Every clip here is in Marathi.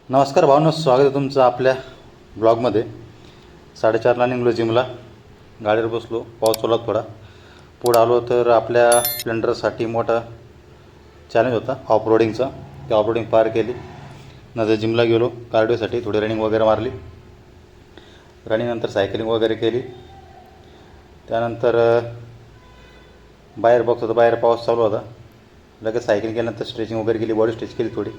नमस्कार भावना, स्वागत आहे तुमचं आपल्या ब्लॉगमध्ये. 4:30ला निघलो जिमला. गाडीवर बसलो, पाऊस चालू थोडा. पुढं आलो तर आपल्या स्प्लेंडरसाठी मोठा चॅलेंज होता ऑफ रोडिंगचा. ते ऑफ रोडिंग पार केली. नंतर जिमला गेलो कार्डिओसाठी, थोडी रनिंग वगैरे मारली. रनिंगनंतर सायकलिंग वगैरे केली. त्यानंतर बाहेर बघत होतं, बाहेर पाऊस चालू होता. लगेच सायकलिंग केल्यानंतर स्ट्रेचिंग वगैरे केली, बॉडी स्ट्रेच केली थोडी,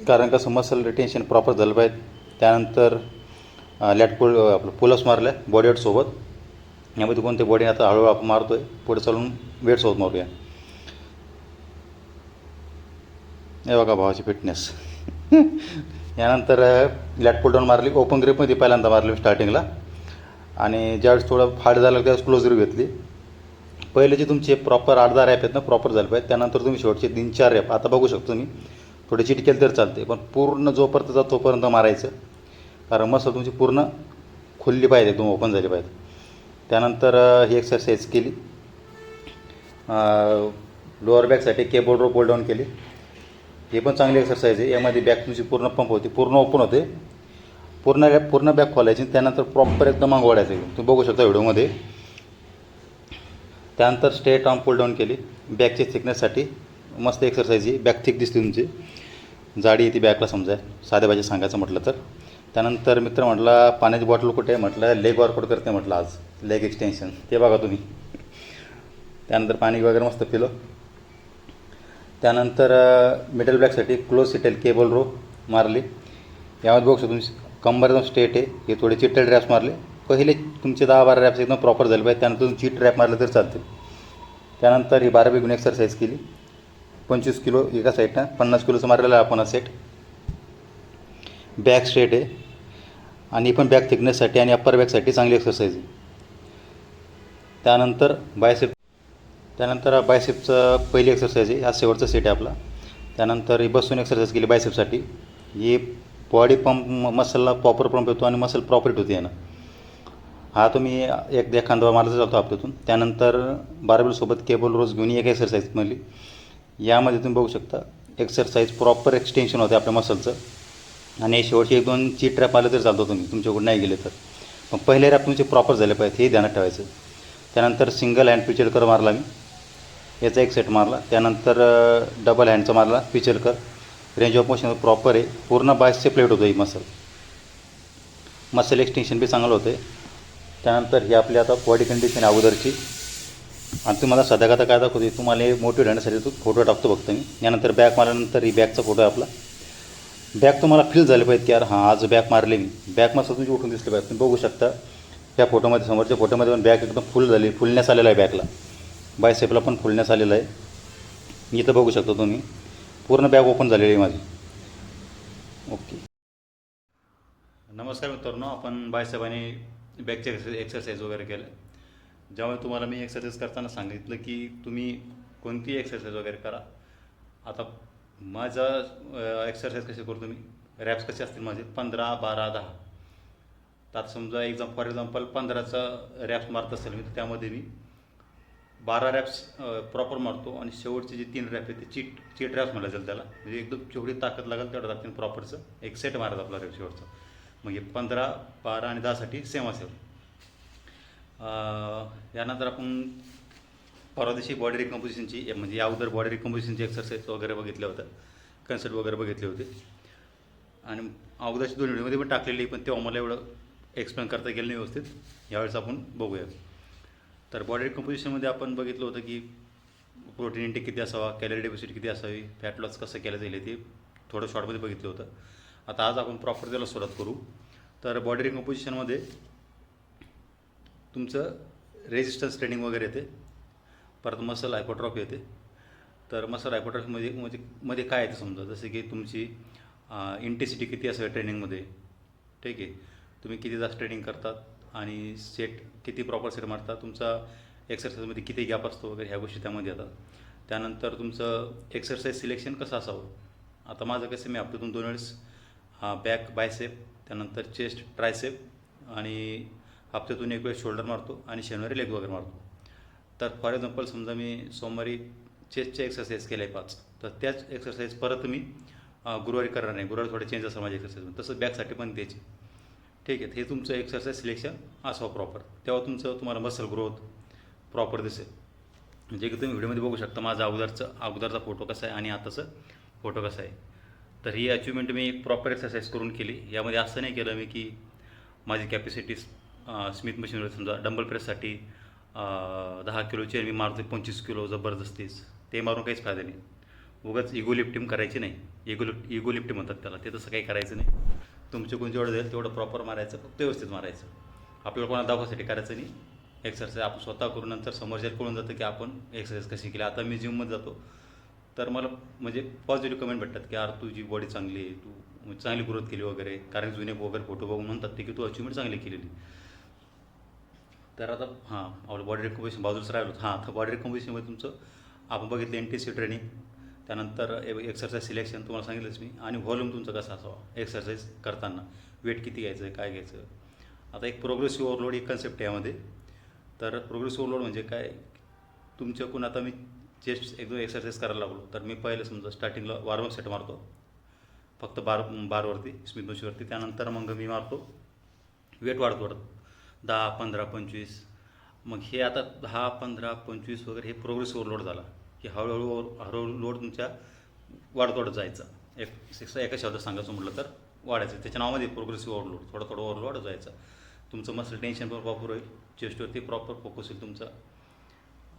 कारण कसं मसल रिटेन्शन प्रॉपर झालं पाहिजे. त्यानंतर लॅट आपलं पुलअप्स मारल्या बॉडी वेटसोबत. यामध्ये कोणते बॉडी आता हळूहळू आपण मारतो आहे, पुढे चालून वेटसोबत मारूया. हे बघा भावाची फिटनेस. यानंतर लॅट पुल डाऊन मारली, ओपन ग्रिपमध्ये पहिल्यांदा मारली स्टार्टिंगला. आणि ज्यावेळेस थोडं हार्ड झालं त्यावेळेस क्लोज ग्रिप घेतली. पहिले जे तुमचे प्रॉपर 8-10 रॅप आहेत ना, प्रॉपर झाले पाहिजे. त्यानंतर तुम्ही शेवटचे 3-4 रॅप आता बघू शकतो तुम्ही, थोडे चिट केलं तर चालते, पण पूर्ण जोपर्यंत जातो तोपर्यंत मारायचं, कारण मसल तुमची पूर्ण खुलली पाहिजे, एकदम ओपन झाली पाहिजे. त्यानंतर ही एक्सरसाइज केली. लोअर बॅकसाठी केबल रो पुल डाऊन केली. हे पण चांगली एक्सरसाइज आहे. यामध्ये बॅक तुमची पूर्ण पंप होते, पूर्ण ओपन होते. पूर्ण बॅक खोलायची. त्यानंतर प्रॉपर एकदम मागं वाढायचं. तुम्ही बघू शकता व्हिडिओमध्ये. त्यानंतर स्ट्रेट आर्म पुल डाऊन केली. बॅकची थिकनेससाठी मस्त एक्सरसाइज आहे. बॅक थिक दिसते तुमची, जाडी येते बॅकला समजा, साध्या भाषेत सांगायचं म्हटलं तर. त्यानंतर मित्र म्हटला पाण्याची बॉटल कुठे आहे, म्हटलं लेग वर्कआउट करते म्हटलं आज, लेग एक्सटेन्शन, ते बघा तुम्ही. त्यानंतर पाणी वगैरे मस्त पिलं. त्यानंतर मिडल बॅकसाठी क्लोज सिटेल केबल रो मारली. यामध्ये बघू शकतो तुम्ही, कंबर एकदम स्ट्रेट आहे. हे थोडे चिटेल रॅप्स मारले. पहिले तुमचे 10-12 रॅप्स एकदम प्रॉपर झाले पाहिजे. त्यानंतर तुम्ही चिट रॅप मारलं तर चालते. त्यानंतर ही 12 घेऊन एक्सरसाइज केली. 25 किलो एका साईडनं, 50 किलोचं मारलेलं आहे आपण सेट. बॅक स्ट्रेट आहे आणि पण बॅक थिकनेससाठी आणि अप्पर बॅकसाठी चांगली एक्सरसाइज आहे. त्यानंतर बायसेपचं पहिली एक्सरसाइज आहे. हा शेवटचा सेट आहे आपला. त्यानंतर ही बसून एक्सरसाइज केली बायसेपसाठी. ही बॉडी पंप मसलला प्रॉपर पंप येतो आणि मसल प्रॉपर होते यानं. हा तुम्ही एखादा मारला जातो आपल्यातून. त्यानंतर बार्बेलसोबत केबल रोज घेऊन एक एक्सरसाइज म्हणली. यामध्ये तुम्ही बघू शकता एक्सरसाइज प्रॉपर एक्सटेन्शन होते आपल्या मसलचं. आणि शेवटचे 1-2 चीट रॅप आले तर चालतो तुम्ही, तुमच्याकडून नाही गेले तर. पण पहिले रॅप तुमचे प्रॉपर झाले पाहिजे, हे ध्यानात ठेवायचं. त्यानंतर सिंगल हँड पिचल कर मारला मी, याचा एक सेट मारला. त्यानंतर डबल हँडचा मारला पिचल कर. रेंज ऑफ मोशन प्रॉपर आहे. पूर्ण बायसेप प्लेट होतं ही मसल एक्सटेन्शन बी चांगलं होतं आहे. त्यानंतर ही आपली आता बॉडी कंडिशन अगोदरची. आणि तुम्हाला सध्या काय दाखवते, तुम्हाला मोटिवेट होण्यासाठी तो फोटो टाकतो फक्त मी. यानंतर बॅक मारल्यानंतर ही बॅकचा फोटो आहे आपला. बॅक तुम्हाला फील झाले पाहिजे की यार हां आज बॅक मारले मी. बॅक मसल तुमची उठून दिसले पाहिजे. तुम्ही बघू शकता त्या फोटोमध्ये, समोरच्या फोटोमध्ये पण बॅक एकदम फुल झाली, फुलण्यास आलेला आहे बॅकला. बायसेपला पण फुलण्यास आलेलं आहे. इथं बघू शकता तुम्ही, पूर्ण बॅक ओपन झालेली आहे माझी. ओके. नमस्कार मित्रांनो, आपण बायसेप आणि बॅकचे एक्सरसाइज वगैरे केलं. ज्यामुळे तुम्हाला मी एक्सरसाइज करताना सांगितलं की तुम्ही कोणती एक्सरसाइज वगैरे करा. आता माझा एक्सरसाइज कसे करतो मी, रॅप्स कसे असतील माझे 15, 12, 10. तर आता समजा फॉर एक्झाम्पल 15चा रॅप्स मारत असेल मी, तर त्यामध्ये मी 12 रॅप्स प्रॉपर मारतो. आणि शेवटचे जे 3 रॅप आहेत ते चीट रॅप्स म्हटलं जाईल त्याला. म्हणजे एकदम जेवढी ताकद लागेल तेवढं ताकदीने प्रॉपरचं एक सेट मारायचं आपला रॅप शेवटचा. मग हे 15, 12 आणि 10साठी सेम असेल. यानंतर आपण परवा दिवशी बॉडी रिकम्पोजिशनची, म्हणजे या अगोदर बॉडी रिकम्पोजिशनची एक्सरसाइज वगैरे बघितल्या होत्या, कन्सेप्ट वगैरे बघितले होते. आणि अगोदरची 2 व्हिडिओमध्ये पण टाकलेली, पण तेव्हा मला एवढं एक्सप्लेन करता गेलं नाही व्यवस्थित. यावेळेस आपण बघूया. तर बॉडी रिकम्पोजिशनमध्ये आपण बघितलं होतं की प्रोटीन इंटेक किती असावा, कॅलरी डेफिसिट किती असावी, फॅट लॉस कसं केलं जाईल, ते थोडं शॉर्टमध्ये बघितलं होतं. आता आज आपण प्रॉपर त्याला सुरुवात करू. तर बॉडी रिकम्पोजिशनमध्ये तुमचं रेजिस्टन्स ट्रेनिंग वगैरे येते, परत मसल हायपरट्रॉफी येते. तर मसल हायपरट्रॉफीमध्ये काय येते समजा, जसे की तुमची इंटेन्सिटी किती असावी ट्रेनिंगमध्ये, ठीक आहे, तुम्ही किती जास्त ट्रेनिंग करतात आणि सेट किती प्रॉपर सेट मारतात, तुमचा एक्सरसाइजमध्ये किती गॅप असतो वगैरे, ह्या गोष्टी त्यामध्ये येतात. त्यानंतर तुमचं एक्सरसाइज सिलेक्शन कसं असावं. आता माझं कसं, मी हप्त्यातून 2 वेळेस बॅक बायसेप, त्यानंतर चेस्ट ट्रायसेप, आणि हप्त्यातून 1 वेळेस शोल्डर मारतो आणि शनिवारी लेग वगैरे मारतो. तर फॉर एक्झाम्पल समजा मी सोमवारी चेस्टचे एक्सरसाइज केले आहे 5, तर त्याच एक्सरसाइज परत मी गुरुवारी करणार नाही, गुरुवारी थोडे चेंज असं माझ्या एक्सरसाइज, तसं बॅकसाठी पण द्यायची. ठीक आहे, हे तुमचं एक्सरसाइज सिलेक्शन असावं प्रॉपर, तेव्हा तुम्हाला मसल ग्रोथ प्रॉपर दिसेल. म्हणजे की तुम्ही व्हिडिओमध्ये बघू शकता माझा अगोदरचा फोटो कसा आहे आणि आताचं फोटो कसा आहे. तर ही अचिव्हमेंट मी एक प्रॉपर एक्सरसाइज करून केली. यामध्ये असं नाही केलं मी की माझी कॅपॅसिटी स्मिथ मशीनवर समजा डंबल प्रेससाठी 10 किलोची मी मारतो 25 किलो जबरदस्तीच, ते मारून काहीच फायदा नाही. उगाच इगो लिफ्टिंग करायची नाही. इगो लिफ्टिंग म्हणतात त्याला, ते तसं काही करायचं नाही. तुमच्याकडून जेवढं जाईल तेवढं प्रॉपर मारायचं, फक्त व्यवस्थित मारायचं. आपल्याला कोणाला दाखवासाठी करायचं नाही. एक्सरसाइज आपण स्वतः करून नंतर समोरच्या कळून जातं की आपण एक्सरसाइज कशी केली. आता मी जिममध्ये जातो तर मला म्हणजे पॉझिटिव्ह कमेंट भेटतात की यार तुझी बॉडी चांगली आहे, तू चांगली ग्रोथ केली वगैरे, कारण जुने वगैरे फोटो बघून म्हणतात ते की तू अचिव्हमेंट चांगली केलेली. तर आता आपलं बॉडी रिकम्पोजिशन बाजूलाच राहिलो. तर बॉडी रिकम्पोजिशनमध्ये तुमचं आपण बघितलं इंटेन्सिव्ह ट्रेनिंग, त्यानंतर एक्सरसाइज सिलेक्शन तुम्हाला सांगितलंच मी, आणि व्हॉल्यूम तुमचं कसं असावा एक्सरसाइज करताना, वेट किती घ्यायचं आहे, काय घ्यायचं. आता एक प्रोग्रेसिव्ह ओव्हरलोड एक कन्सेप्ट आहे यामध्ये. तर प्रोग्रेसिव्ह ओव्हरलोड म्हणजे काय, तुमच्याकडून आता मी चेस्ट एकदम एक्सरसाइज करायला लागलो तर मी पहिलं समजा स्टार्टिंगला वॉर्मअप सेट मारतो फक्त बारवरती स्मिथ मशीनवरती, त्यानंतर मग मी मारतो वेट वाढत 10, 15, 25. मग हे आता 10, 15, 25 वगैरे हे प्रोग्रेसिव्ह ओव्हरलोड झाला की हळूहळू लोड तुमच्या वाढत जायचा. एका शब्दात सांगायचं म्हटलं तर वाढायचं, त्याच्या नावामध्ये प्रोग्रेसिव्ह ओव्हरलोड, थोडं ओव्हरलोड जायचा. तुमचं मसल टेन्शन पण प्रॉपर होईल, चेस्टवरती प्रॉपर फोकस होईल तुमचा.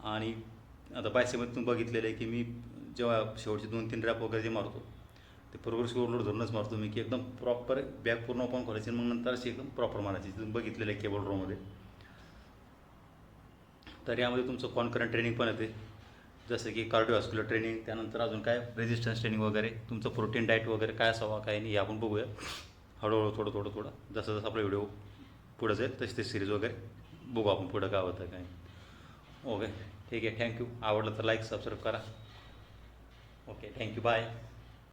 आणि आता बायसेपमध्ये तुम्ही बघितलेलं आहे की मी जेव्हा शेवटचे 2-3 रॅप वगैरे जे मारतो ते प्रोग्रेसिव्ह ओव्हरलोड धरूनच मारतो मी, की एकदम प्रॉपर बॅक पूर्ण ओपन करायची, मग नंतर अशी एकदम प्रॉपर मारायची. तुम्ही बघितलेलं आहे केबल रोमध्ये. तर यामध्ये तुमचं कॉन्करंट ट्रेनिंग पण येते, जसं की कार्डिओव्हास्क्युलर ट्रेनिंग, त्यानंतर अजून काय रेजिस्टन्स ट्रेनिंग वगैरे, तुमचं प्रोटीन डाएट वगैरे काय असावा काय नाही हे आपण बघूया हळूहळू थोडं जसं आपला व्हिडिओ पुढं जाईल तशी ते सिरीज वगैरे बघू आपण पुढं काय होतं काय. ओके ठीक आहे, थँक्यू. आवडलं तर लाईक सबस्क्राईब करा. Okay thank you, bye.